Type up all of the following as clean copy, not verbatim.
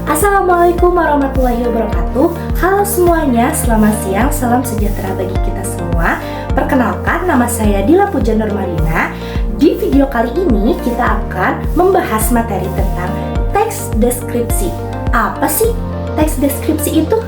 Assalamualaikum warahmatullahi wabarakatuh. Halo semuanya, selamat siang, salam sejahtera bagi kita semua. Perkenalkan, nama saya Dila Puja Nurmarina. Di video kali ini kita akan membahas materi tentang teks deskripsi. Apa sih teks deskripsi itu?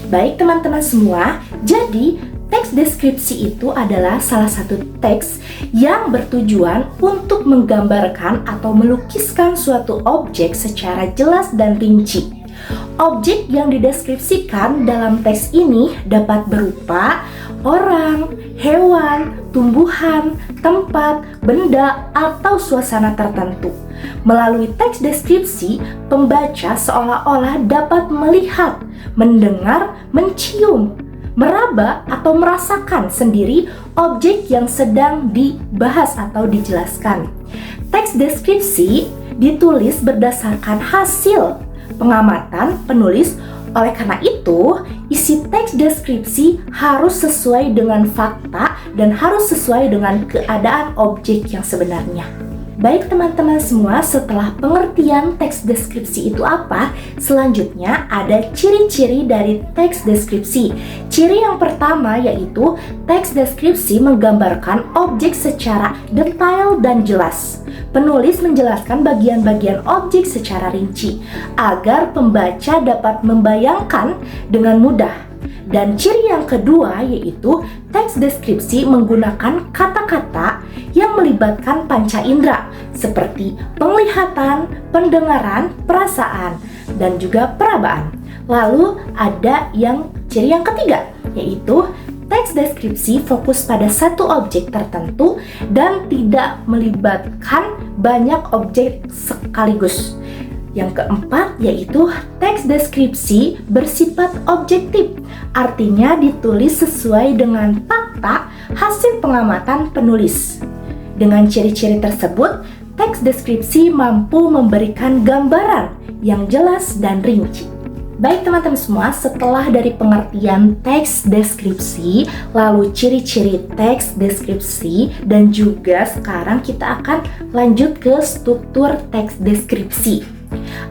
Baik teman-teman semua, jadi teks deskripsi itu adalah salah satu teks yang bertujuan untuk menggambarkan atau melukiskan suatu objek secara jelas dan rinci. Objek yang dideskripsikan dalam teks ini dapat berupa orang, hewan, tumbuhan, tempat, benda, atau suasana tertentu. Melalui teks deskripsi, pembaca seolah-olah dapat melihat, mendengar, mencium, meraba atau merasakan sendiri objek yang sedang dibahas atau dijelaskan. Teks deskripsi ditulis berdasarkan hasil pengamatan penulis. Oleh karena itu, isi teks deskripsi harus sesuai dengan fakta dan harus sesuai dengan keadaan objek yang sebenarnya. Baik teman-teman semua, setelah pengertian teks deskripsi itu apa, selanjutnya ada ciri-ciri dari teks deskripsi. Ciri yang pertama yaitu teks deskripsi menggambarkan objek secara detail dan jelas. Penulis menjelaskan bagian-bagian objek secara rinci agar pembaca dapat membayangkan dengan mudah. Dan ciri yang kedua yaitu teks deskripsi menggunakan kata-kata yang melibatkan panca indera seperti penglihatan, pendengaran, perasaan, dan juga perabaan. Lalu ada ciri yang ketiga yaitu teks deskripsi fokus pada satu objek tertentu dan tidak melibatkan banyak objek sekaligus. Yang keempat yaitu teks deskripsi bersifat objektif, artinya ditulis sesuai dengan fakta hasil pengamatan penulis. Dengan ciri-ciri tersebut, teks deskripsi mampu memberikan gambaran yang jelas dan rinci. Baik teman-teman semua, setelah dari pengertian teks deskripsi, lalu ciri-ciri teks deskripsi, dan juga sekarang kita akan lanjut ke struktur teks deskripsi.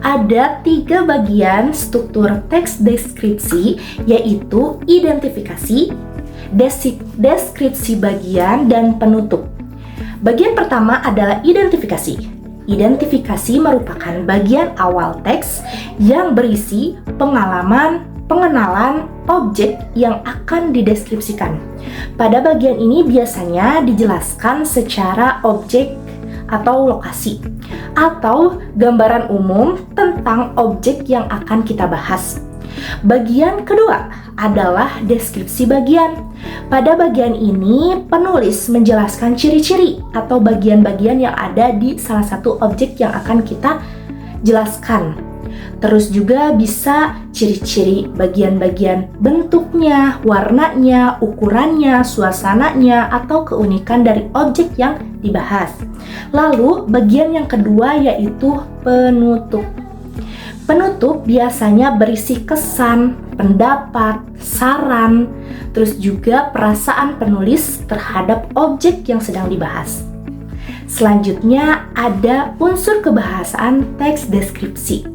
Ada 3 bagian struktur teks deskripsi, yaitu identifikasi, deskripsi bagian, dan penutup. Bagian pertama adalah identifikasi. Identifikasi merupakan bagian awal teks yang berisi pengalaman, pengenalan objek yang akan dideskripsikan. Pada bagian ini biasanya dijelaskan secara objek atau lokasi, atau gambaran umum tentang objek yang akan kita bahas. Bagian kedua adalah deskripsi bagian. Pada bagian ini, penulis menjelaskan ciri-ciri atau bagian-bagian yang ada di salah satu objek yang akan kita jelaskan. Terus juga bisa ciri-ciri bagian-bagian bentuknya, warnanya, ukurannya, suasananya, atau keunikan dari objek yang dibahas. Lalu bagian yang kedua yaitu penutup. Penutup biasanya berisi kesan, pendapat, saran, terus juga perasaan penulis terhadap objek yang sedang dibahas. Selanjutnya ada unsur kebahasaan teks deskripsi.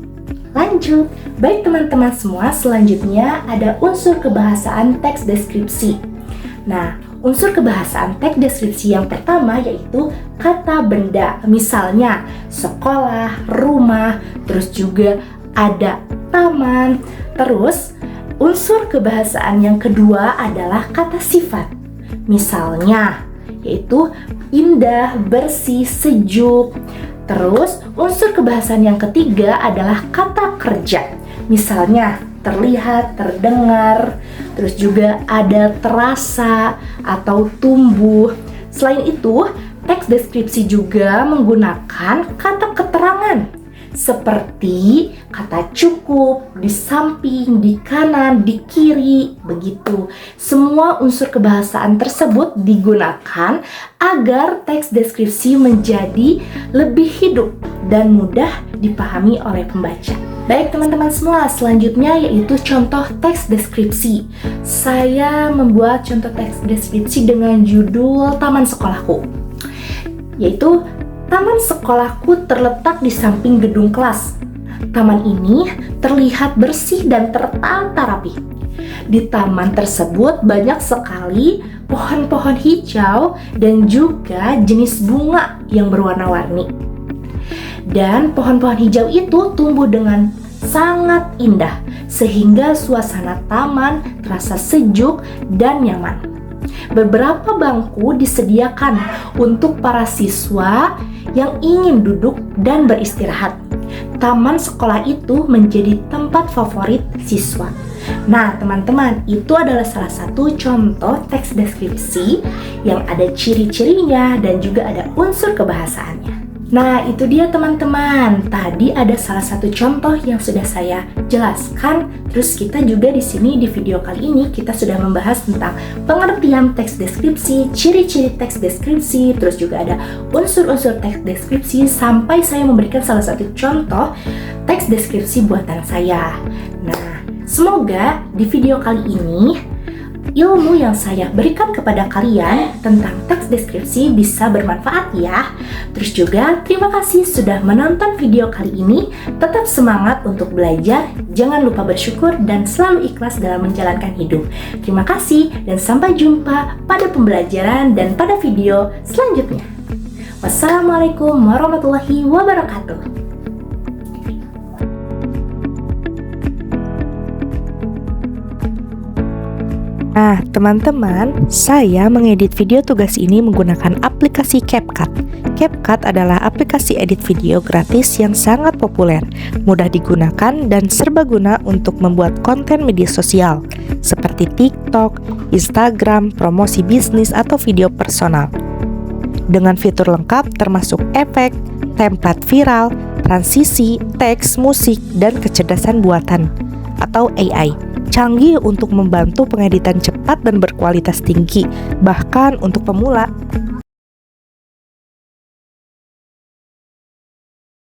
Lanjut, baik teman-teman semua, selanjutnya ada unsur kebahasaan teks deskripsi. Nah, unsur kebahasaan teks deskripsi yang pertama yaitu kata benda, misalnya sekolah, rumah, terus juga ada taman. Terus, unsur kebahasaan yang kedua adalah kata sifat, misalnya yaitu indah, bersih, sejuk. Terus, unsur kebahasaan yang ketiga adalah kata kerja, misalnya terlihat, terdengar, terus juga ada terasa atau tumbuh. Selain itu, teks deskripsi juga menggunakan kata keterangan seperti kata cukup, di samping, di kanan, di kiri, begitu. Semua unsur kebahasaan tersebut digunakan agar teks deskripsi menjadi lebih hidup dan mudah dipahami oleh pembaca. Baik teman-teman semua, selanjutnya yaitu contoh teks deskripsi. Saya membuat contoh teks deskripsi dengan judul Taman Sekolahku. Yaitu, taman sekolahku terletak di samping gedung kelas. Taman ini terlihat bersih dan tertata rapi. Di taman tersebut banyak sekali pohon-pohon hijau dan juga jenis bunga yang berwarna-warni. Dan pohon-pohon hijau itu tumbuh dengan sangat indah, sehingga suasana taman terasa sejuk dan nyaman. Beberapa bangku disediakan untuk para siswa yang ingin duduk dan beristirahat. Taman sekolah itu menjadi tempat favorit siswa. Nah, teman-teman, itu adalah salah satu contoh teks deskripsi yang ada ciri-cirinya dan juga ada unsur kebahasaannya. Nah, itu dia teman-teman. Tadi ada salah satu contoh yang sudah saya jelaskan. Terus kita juga di sini di video kali ini kita sudah membahas tentang pengertian teks deskripsi, ciri-ciri teks deskripsi, terus juga ada unsur-unsur teks deskripsi sampai saya memberikan salah satu contoh teks deskripsi buatan saya. Nah, semoga di video kali ini ilmu yang saya berikan kepada kalian tentang teks deskripsi bisa bermanfaat ya. Terus juga terima kasih sudah menonton video kali ini. Tetap semangat untuk belajar, jangan lupa bersyukur dan selalu ikhlas dalam menjalankan hidup. Terima kasih dan sampai jumpa pada pembelajaran dan pada video selanjutnya. Wassalamualaikum warahmatullahi wabarakatuh. Nah, teman-teman, saya mengedit video tugas ini menggunakan aplikasi CapCut. CapCut adalah aplikasi edit video gratis yang sangat populer, mudah digunakan dan serbaguna untuk membuat konten media sosial seperti TikTok, Instagram, promosi bisnis atau video personal. Dengan fitur lengkap termasuk efek, template viral, transisi, teks, musik, dan kecerdasan buatan atau AI. Canggih untuk membantu pengeditan cepat dan berkualitas tinggi, bahkan untuk pemula.